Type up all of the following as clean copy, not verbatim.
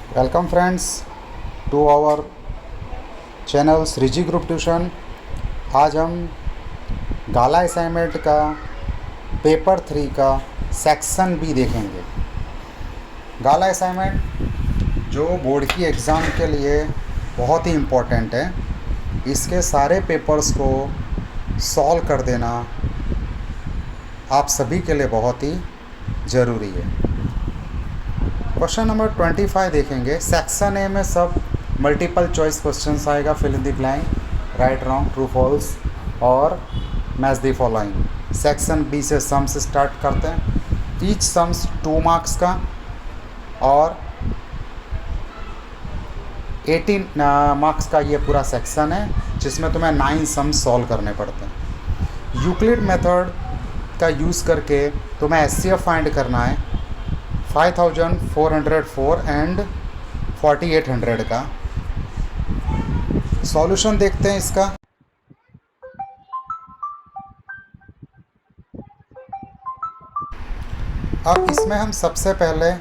Welcome friends to our channel Shriji group tuition. आज हम गाला assignment का पेपर 3 का सेक्शन बी देखेंगे। गाला असाइनमेंट जो बोर्ड की एग्ज़ाम के लिए बहुत ही इम्पोर्टेंट है, इसके सारे पेपर्स को सॉल्व कर देना आप सभी के लिए बहुत ही ज़रूरी है। क्वेश्चन नंबर 25 देखेंगे। सेक्शन ए में सब मल्टीपल चॉइस क्वेश्चंस आएगा, fill in the blank, right wrong true false और match the following. Section B से सम्स स्टार्ट करते हैं। ईच सम्स 2 मार्क्स का और 18 मार्क्स का ये पूरा सेक्शन है, जिसमें तुम्हें 9 सम्स सॉल्व करने पड़ते हैं। यूक्लिड मेथड का यूज़ करके तुम्हें एचसीएफ फाइंड करना है 5404 एंड 4800 का। सॉल्यूशन देखते हैं इसका। अब इसमें हम सबसे पहले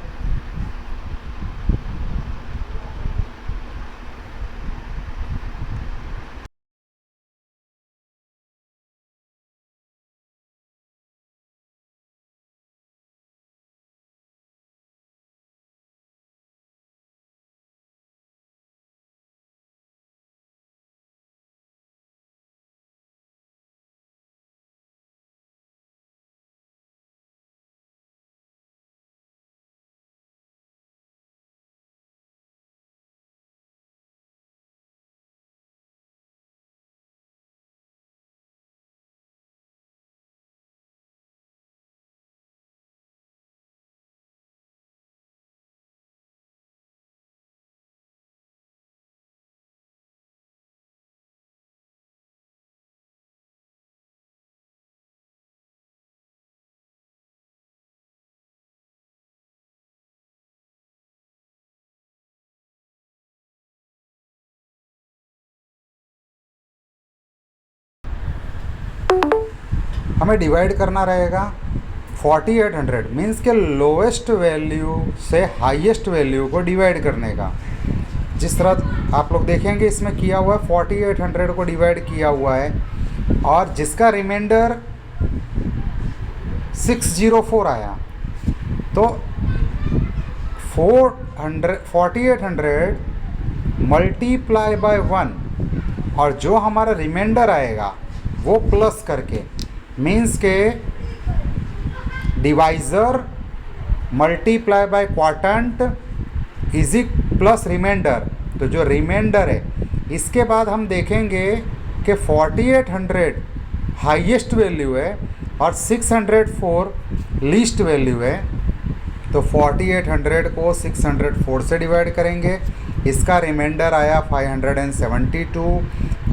हमें डिवाइड करना रहेगा 4800 मीन्स के लोएस्ट वैल्यू से हाईएस्ट वैल्यू को डिवाइड करने का। जिस तरह आप लोग देखेंगे इसमें किया हुआ है, 4800 को डिवाइड किया हुआ है और जिसका रिमाइंडर 604 आया, तो 4800 मल्टीप्लाई बाय 1 और जो हमारा रिमाइंडर आएगा वो प्लस करके, मीन्स के डिवाइज़र मल्टीप्लाई बाय क्वार्टेंट इजी प्लस रिमाइंडर। तो जो रिमाइंडर है इसके बाद हम देखेंगे कि 4800 हाईएस्ट वैल्यू है और 604 लीस्ट वैल्यू है। तो 4800 को 604 से डिवाइड करेंगे, इसका रिमाइंडर आया 572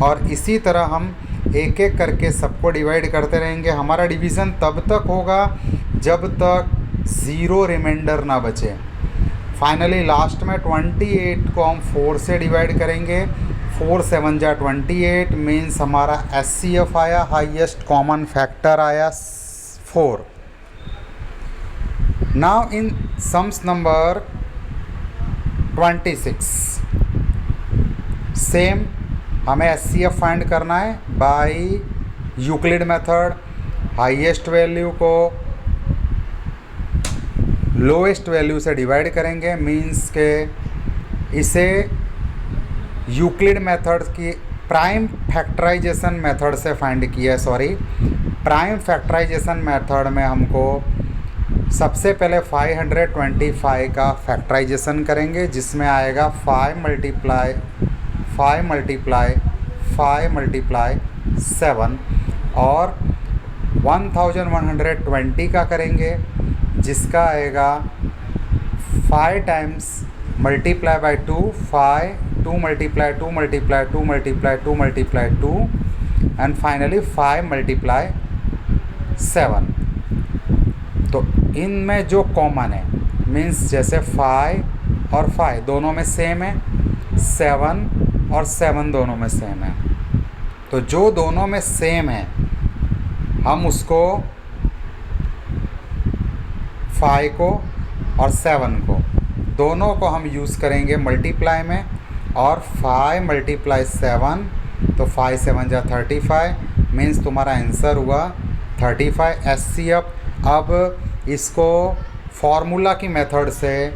और इसी तरह हम एक एक करके सबको डिवाइड करते रहेंगे। हमारा डिवीज़न तब तक होगा जब तक 0 रिमाइंडर ना बचे। फाइनली लास्ट में 28 को हम 4 से डिवाइड करेंगे। 4 7 जा 28 मीन्स हमारा एचसीएफ आया, हाईएस्ट कॉमन फैक्टर आया 4। Now in sums number 26 same हमें एचसीएफ फाइंड करना है by Euclid method. Highest value को लोएस्ट वैल्यू से डिवाइड करेंगे, मीन्स के इसे यूक्लिड मेथड की प्राइम फैक्टराइजेशन मेथड से फाइंड किया है। प्राइम फैक्टराइजेशन मेथड में हमको सबसे पहले 525 का फैक्टराइजेशन करेंगे, जिसमें आएगा 5 मल्टीप्लाई 7 और 1120 का करेंगे, जिसका आएगा 5 times multiply by 2, 5 2 multiply 2 multiply 2 multiply 2 multiply 2 and finally 5 multiply 7। तो इनमें जो कॉमन है, मीन्स जैसे 5 और 5 दोनों में सेम है, 7 और 7 दोनों में सेम है। तो जो दोनों में सेम है हम उसको 5 को और 7 को दोनों को हम यूज़ करेंगे मल्टीप्लाई में, और 5 × 7 तो 5 7 जा 35, मीन्स तुम्हारा आंसर हुआ 35 SCF। अब इसको फॉर्मूला की मेथड से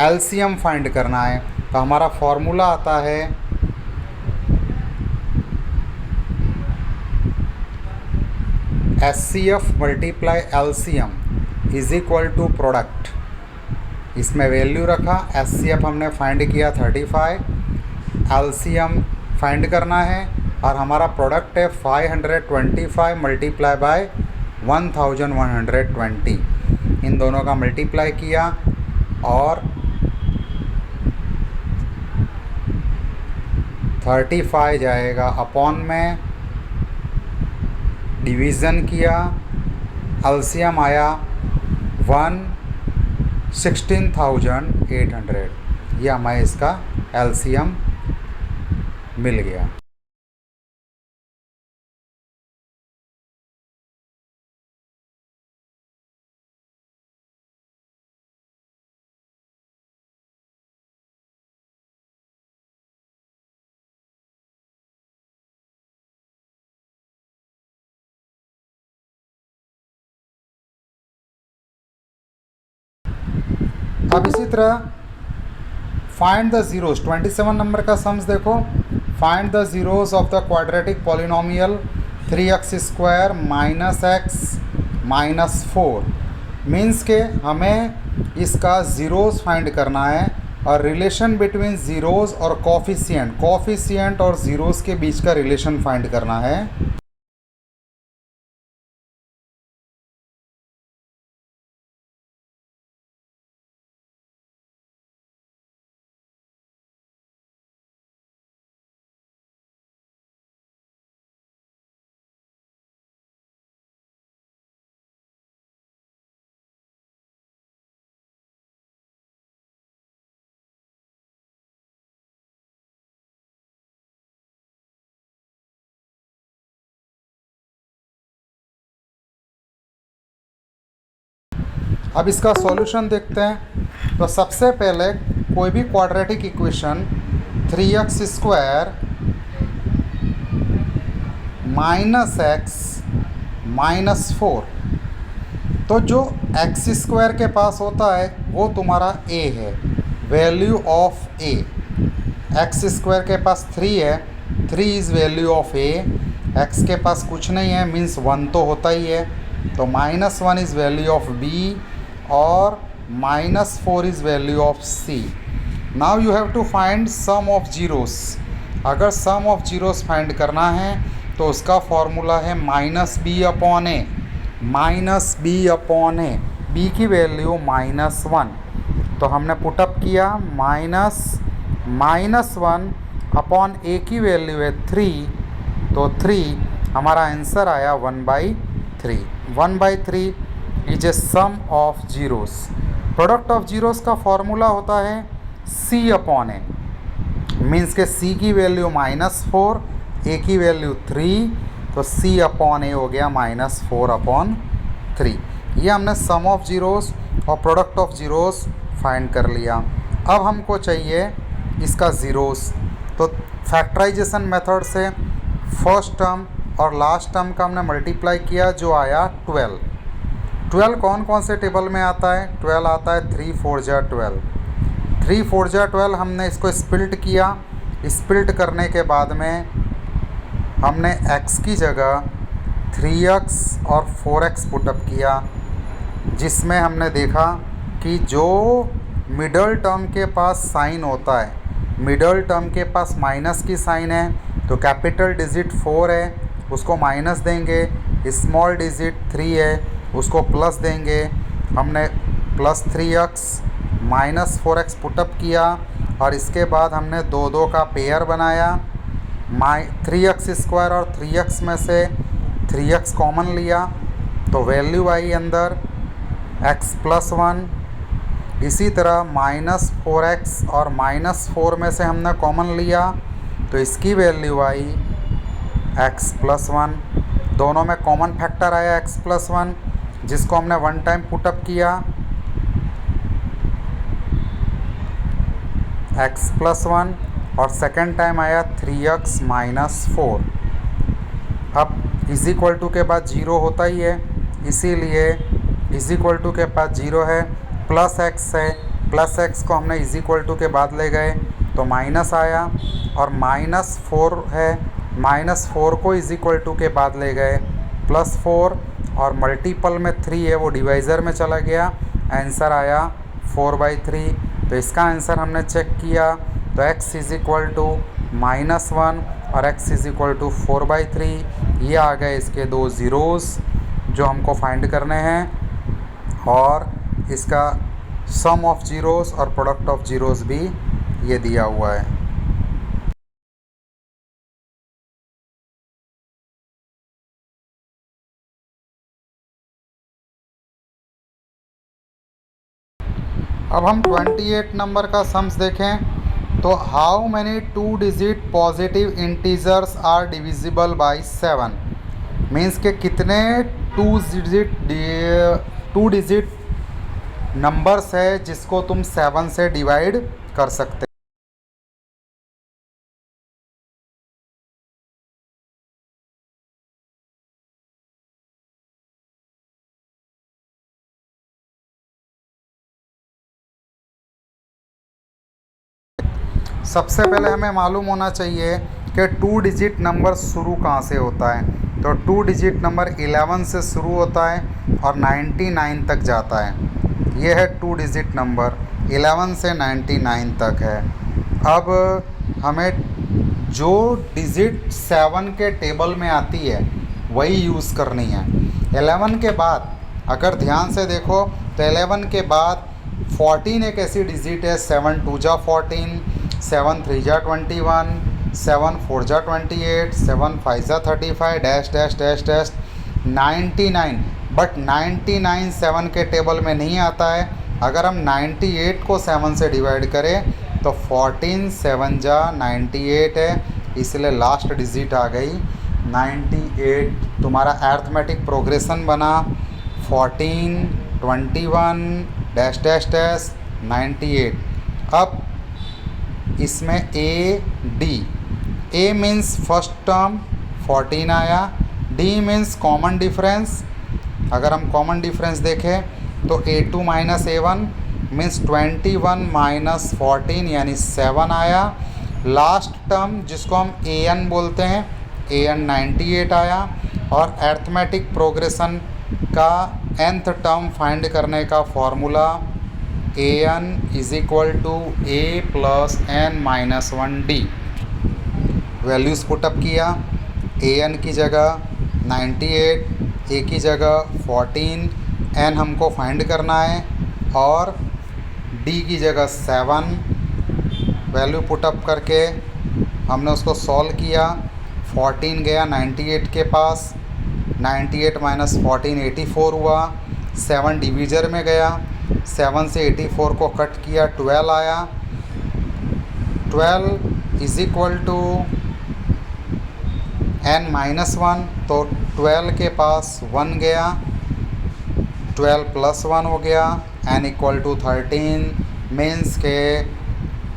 LCM फाइंड करना है, तो हमारा फॉर्मूला आता है SCF × LCM is equal to product. इसमें वैल्यू रखा, SCF हमने फाइंड किया 35, LCM फाइंड करना है, और हमारा प्रोडक्ट है 525 × 1120। इन दोनों का मल्टीप्लाई किया और 35 जाएगा अपॉन में, डिवीज़न किया, LCM आया 116,800। यह हमें इसका LCM मिल गया। अब इसी तरह फाइंड द ज़ीरोज़, 27 नंबर का सम्स देखो। Find the zeros of the quadratic polynomial 3x² - x - 4। Means के हमें इसका ज़ीरोज़ फाइंड करना है, और रिलेशन बिटवीन ज़ीरोज़ और कोफिशिएंट और ज़ीरोज़ के बीच का रिलेशन फाइंड करना है। अब इसका सॉल्यूशन देखते हैं। तो सबसे पहले कोई भी क्वाड्रेटिक इक्वेशन 3x² - x - 4, तो जो x² के पास होता है वो तुम्हारा a है, वैल्यू ऑफ a। x² के पास 3 है, 3 is value of a। x के पास कुछ नहीं है, मीन्स 1 तो होता ही है, तो -1 इज़ वैल्यू ऑफ b, और -4 is value of c। Now you have to find sum of zeros. अगर सम ऑफ जीरोस फाइंड करना है तो उसका फॉर्मूला है -b/a, -b/a, b की वैल्यू -1। तो हमने पुटअप किया, -1 a की वैल्यू है 3, तो 3 हमारा आंसर आया 1/3। 1/3 is a sum of zeros. Product of zeros का फॉर्मूला होता है c/a, मीन्स के c की वैल्यू -4, a की वैल्यू 3, तो c/a हो गया -4/3। ये हमने सम ऑफ जीरोस और प्रोडक्ट ऑफ जीरोस फाइंड कर लिया। अब हमको चाहिए इसका ज़ीरोस, तो फैक्टराइजेशन मेथड से फर्स्ट टर्म और लास्ट टर्म का हमने मल्टीप्लाई किया, जो आया 12। 12 कौन कौन से टेबल में आता है? 12 आता है 3 4 जा 12। 3 4 जा 12 हमने इसको स्प्लिट किया। स्प्लिट करने के बाद में हमने x की जगह 3x और 4x पुटअप किया, जिसमें हमने देखा कि जो मिडल टर्म के पास साइन होता है, मिडल टर्म के पास माइनस की साइन है, तो कैपिटल डिजिट 4 है उसको माइनस देंगे, स्मॉल डिजिट 3 है उसको प्लस देंगे। हमने +3x -4x पुटअप किया, और इसके बाद हमने 2 का पेयर बनाया। 3x² और 3x में से 3x कॉमन लिया, तो वैल्यू आई अंदर x + 1। इसी तरह -4x और -4 में से हमने कॉमन लिया, तो इसकी वैल्यू आई x + 1। दोनों में कॉमन फैक्टर आया x + 1, जिसको हमने 1 टाइम पुटअप किया। एक्स प्लस 1 और सेकेंड टाइम आया 3x माइनस 4। अब इज इक्वल टू के बाद जीरो होता ही है, इसीलिए इज इक्वल टू के बाद जीरो है, प्लस एक्स है, प्लस एक्स को हमने इज इक्वल टू के बाद ले गए तो माइनस आया, और माइनस 4 है, माइनस 4 को इज इक्वल टू के बाद ले गए प्लस 4, और मल्टीपल में 3 है वो डिवाइज़र में चला गया, आंसर आया 4/3। तो इसका आंसर हमने चेक किया तो x इज़ इक्वल टू -1 और x इज़ इक्वल टू 4/3। ये आ गए इसके दो ज़ीरोज़ जो हमको फाइंड करने हैं, और इसका सम ऑफ ज़ीरोज़ और प्रोडक्ट ऑफ ज़ीरोज़ भी ये दिया हुआ है। अब हम 28 नंबर का सम्स देखें तो how many 2 digit positive integers are divisible by 7, means के कितने 2 डिजिट नंबर्स है जिसको तुम 7 से डिवाइड कर सकते। सबसे पहले हमें मालूम होना चाहिए कि 2 डिजिट नंबर शुरू कहाँ से होता है। तो 2 डिजिट नंबर 11 से शुरू होता है और 99 तक जाता है। ये है 2 डिजिट नंबर, 11 से 99 तक है। अब हमें जो डिजिट 7 के टेबल में आती है वही यूज़ करनी है। 11 के बाद अगर ध्यान से देखो तो 11 के बाद 14 एक ऐसी डिजिट है, 7 2 जा 14, 7 3 जा 21, 7 4 जा 28, 7 5 जा 35 dash dash dash dash 99। But 99 7 के टेबल में नहीं आता है। अगर हम 98 को 7 से डिवाइड करें तो 14 7 जा 98 है, इसलिए लास्ट डिजिट आ गई 98। तुम्हारा अर्थमेटिक प्रोग्रेशन बना 14 21 डैश डैश डैश 98। अब इसमें A D, A means first term 14 आया, डी मीन्स कॉमन डिफरेंस। अगर हम कॉमन डिफरेंस देखें तो A2 minus A1 means 21 minus 14 यानी 7 आया। लास्ट टर्म जिसको हम AN बोलते हैं, AN 98 आया। और अर्थमेटिक प्रोग्रेशन का nth टर्म फाइंड करने का formula AN is equal to A plus N minus 1D। Values put up किया, AN की जगह 98, A की जगह 14, N हमको फाइंड करना है, और D की जगह 7। वैल्यू पुटअप करके हमने उसको सॉल्व किया, 14 गया 98 के पास, 98 माइनस 14 84 हुआ, 7 डिवीज़र में गया, 7 से 84 को कट किया 12 आया। 12 is equal to N minus 1, तो 12 के पास 1 गया, 12 प्लस 1 हो गया, N इक्वल टू 13। मीन्स के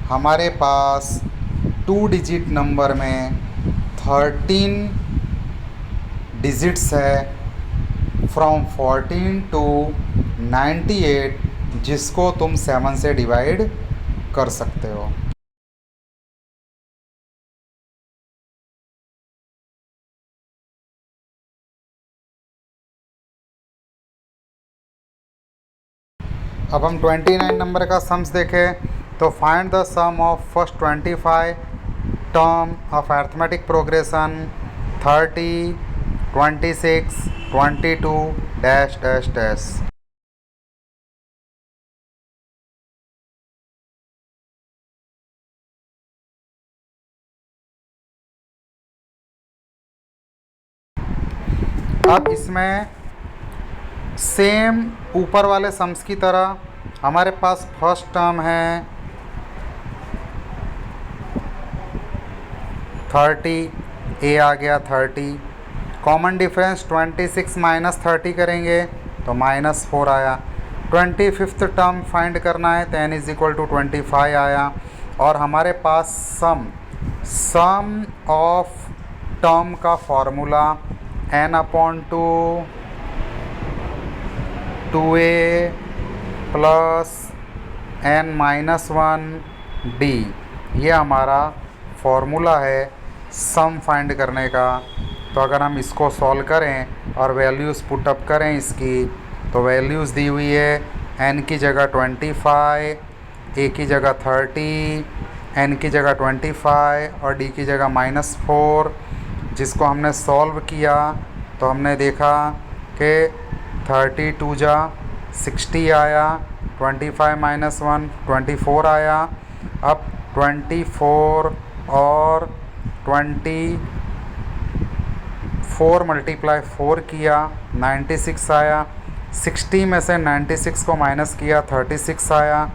हमारे पास 2 डिजिट नंबर में 13 डिजिट्स है फ्रॉम 14 टू 98, जिसको तुम 7 से डिवाइड कर सकते हो। अब हम 29 नंबर का सम्स देखें तो find the sum of first 25 term of arithmetic progression 30 26 22 dash dash dash. अब इसमें सेम ऊपर वाले सम्स की तरह हमारे पास फर्स्ट टर्म है 30, ए आ गया 30, कॉमन डिफरेंस 26 माइनस 30 करेंगे तो -4 आया। 25th टर्म फाइंड करना है तो n इज इक्वल टू 25 आया। और हमारे पास सम ऑफ टर्म का formula n/2 2a plus n-1 d, ये हमारा फॉर्मूला है सम फाइंड करने का। तो अगर हम इसको सॉल्व करें और वैल्यूज़ पुटअप करें इसकी, तो वैल्यूज़ दी हुई है n की जगह 25, a की जगह 30, n की जगह 25 और d की जगह -4। जिसको हमने सॉल्व किया तो हमने देखा कि 32 जा 60 आया, 25 - 1 24 आया। अब 24 और 24 × 4 किया 96 आया। 60 में से 96 को माइनस किया 36 आया,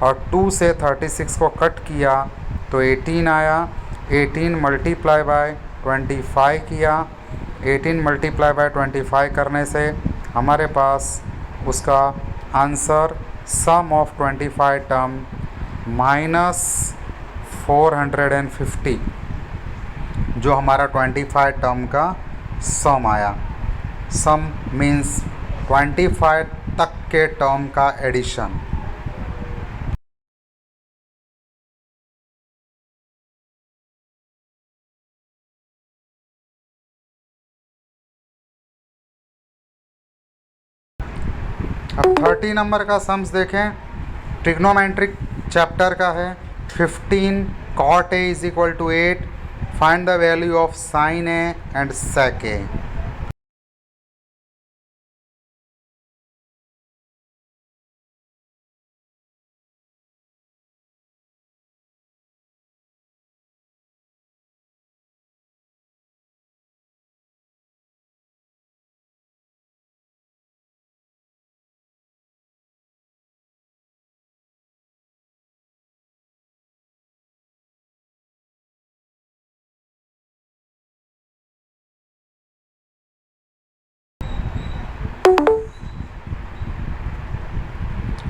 और 2 से 36 को कट किया तो 18 आया। 18 × 25 किया, 18 × 25 करने से हमारे पास उसका आंसर सम ऑफ 25 टर्म -450, जो हमारा 25 टर्म का सम आया। सम मीन्स 25 तक के टर्म का एडिशन। अब 30 नंबर का सम्स देखें। ट्रिग्नोमेट्रिक चैप्टर का है। 15 cot a = 8, find the value of sin a and sec a।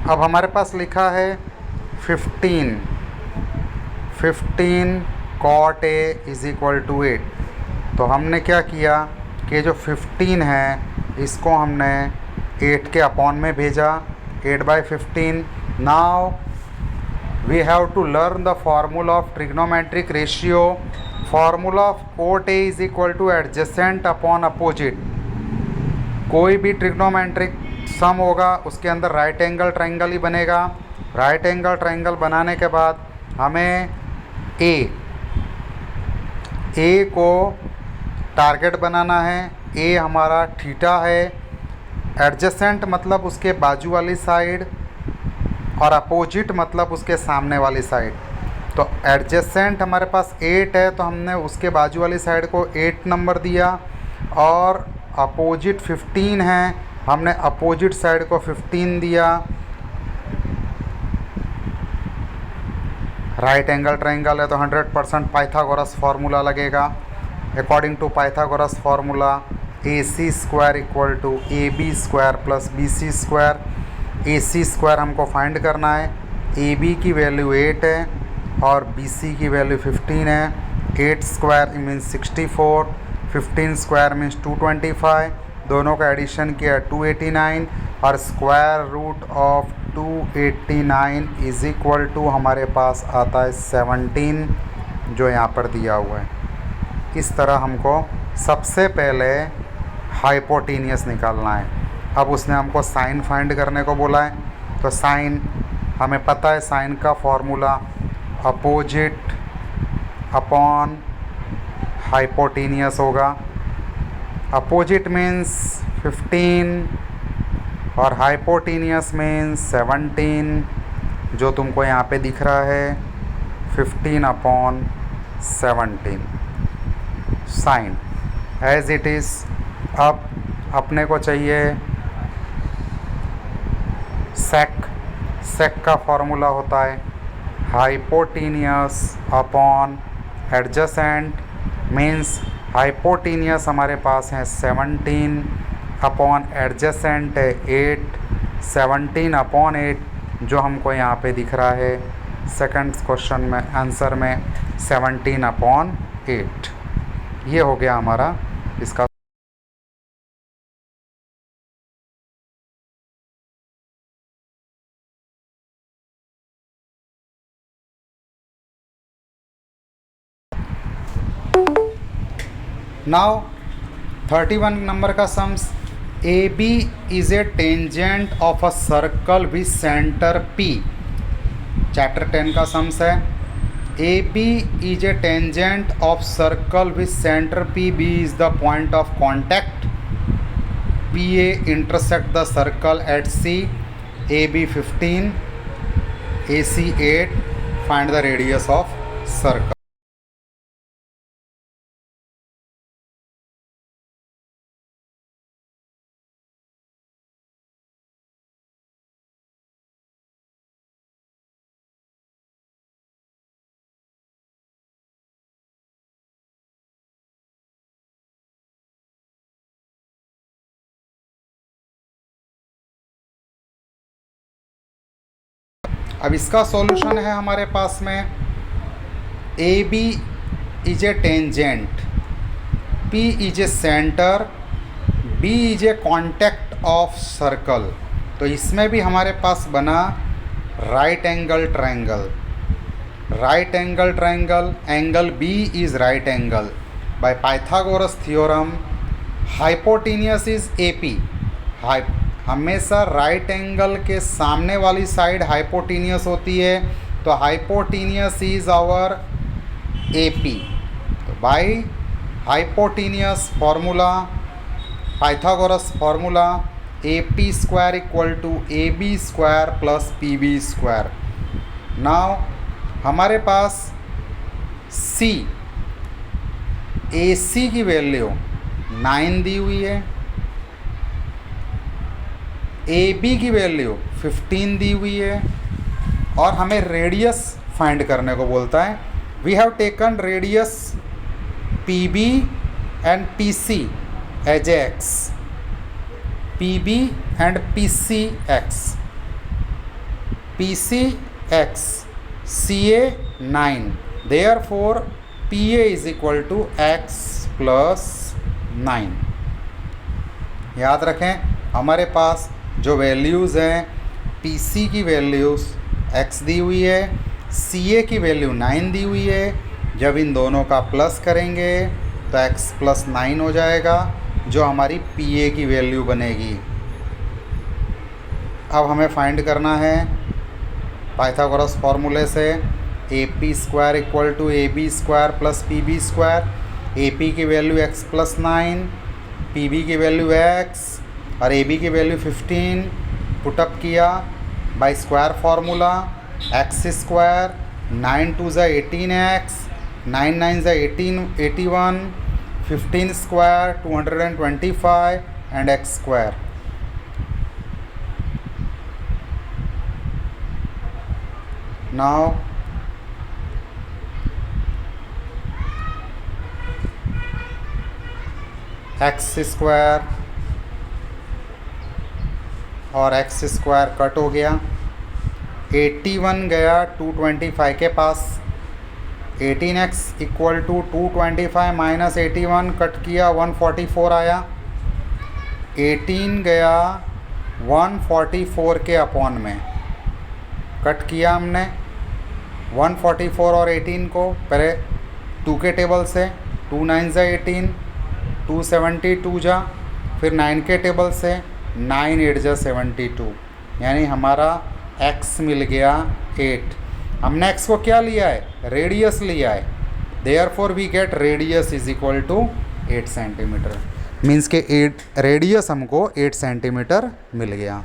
अब हमारे पास लिखा है 15 cot a = 8। तो हमने क्या किया कि जो 15 है इसको हमने 8 के अपॉन में भेजा, 8/15। Now we have to learn the formula of trigonometric ratio. Formula of cot a = adjacent upon opposite. कोई भी ट्रिग्नोमेट्रिक सम होगा उसके अंदर राइट एंगल ट्रायंगल ही बनेगा। राइट एंगल ट्रायंगल बनाने के बाद हमें ए को टारगेट बनाना है। ए हमारा थीटा है। एडजेसेंट मतलब उसके बाजू वाली साइड, और अपोजिट मतलब उसके सामने वाली साइड। तो एडजेसेंट हमारे पास 8 है, तो हमने उसके बाजू वाली साइड को 8 नंबर दिया, और अपोजिट 15 है, हमने अपोजिट साइड को 15 दिया। राइट एंगल ट्रायंगल है तो 100% पाइथागोरस फार्मूला लगेगा। According to Pythagoras formula AC² = AB² + BC²। AC² हमको फाइंड करना है। AB की वैल्यू 8 है और BC की वैल्यू 15 है। 8² मीन्स 64, 15² मीन्स 225। दोनों का एडिशन किया 289, और स्क्वायर रूट ऑफ 289 = हमारे पास आता है 17, जो यहाँ पर दिया हुआ है। इस तरह हमको सबसे पहले हाइपोटेनियस निकालना है। अब उसने हमको साइन फाइंड करने को बोला है, तो साइन हमें पता है, साइन का फॉर्मूला अपोजिट अपॉन हाइपोटेनियस होगा। अपोजिट मीन्स 15 और हाइपोटेनियस मीन्स 17, जो तुमको यहाँ पे दिख रहा है 15/17 साइन एज इट इज़। अब अपने को चाहिए सेक का फॉर्मूला होता है hypotenuse upon adjacent, means hypotenuse हमारे पास है 17 अपॉन एडजेसेंट है 8, 17/8 जो हमको यहाँ पे दिख रहा है सेकंड क्वेश्चन में आंसर में 17/8। ये हो गया हमारा इसका। नाउ 31 नंबर का sums, A B is a tangent of a circle with centre P. Chapter 10 का सम्स है, A B is a tangent of circle with centre P, B is the point of contact, P A intersect the circle at C, A B 15, A C 8, find the radius of circle. अब इसका solution है हमारे पास में, A B is a tangent, P is a centre, B is a contact of circle. तो इसमें भी हमारे पास बना right angle triangle. Right angle triangle, angle B is right angle by Pythagoras theorem, hypotenuse is A P. हमेशा right angle के सामने वाली साइड हाइपोटेन्यूस होती है, तो hypotenuse is our A P. तो by hypotenuse formula, Pythagoras formula, A P square equal to A B square plus P B square. Now हमारे पास सी, ए सी की वैल्यू 9 दी हुई है, ए बी की वैल्यू 15 दी हुई है, और हमें रेडियस फाइंड करने को बोलता है। We have taken radius P B and P C as x, P B and P C x, P C x, C A 9, therefore P A is equal to x plus 9। याद रखें हमारे पास जो values हैं, P C की values x दी हुई है, सी ए की value 9 दी हुई है। जब इन दोनों का प्लस करेंगे तो x प्लस 9 हो जाएगा, जो हमारी पी ए की वैल्यू बनेगी। अब हमें फाइंड करना है पाइथागोरस फार्मूले से, A P square equal to A B square plus P B square. A P की value x plus 9, P B की वैल्यू x और ए बी की वैल्यू 15 पुटअप किया by square formula, x square, 9 2 ज़ा 18x, 9 9 ज़ा 81, 15 square 225 and x square. Now x square और x square cut हो गया, 81 गया 225 के पास, 18x equal to 225 minus 81 cut किया 144 आया, 18 गया 144 के अपॉन में कट किया हमने 144 और 18 को, पहले 2 के टेबल से, 2 9 ज़ा 18, 272 जा, फिर 9 के टेबल से 9 8 ज़ा 72, यानी हमारा x मिल गया 8। हमने x को क्या लिया है, रेडियस लिया है, therefore we get radius is equal to 8 centimetre. Means के रेडियस हमको 8 सेंटीमीटर मिल गया।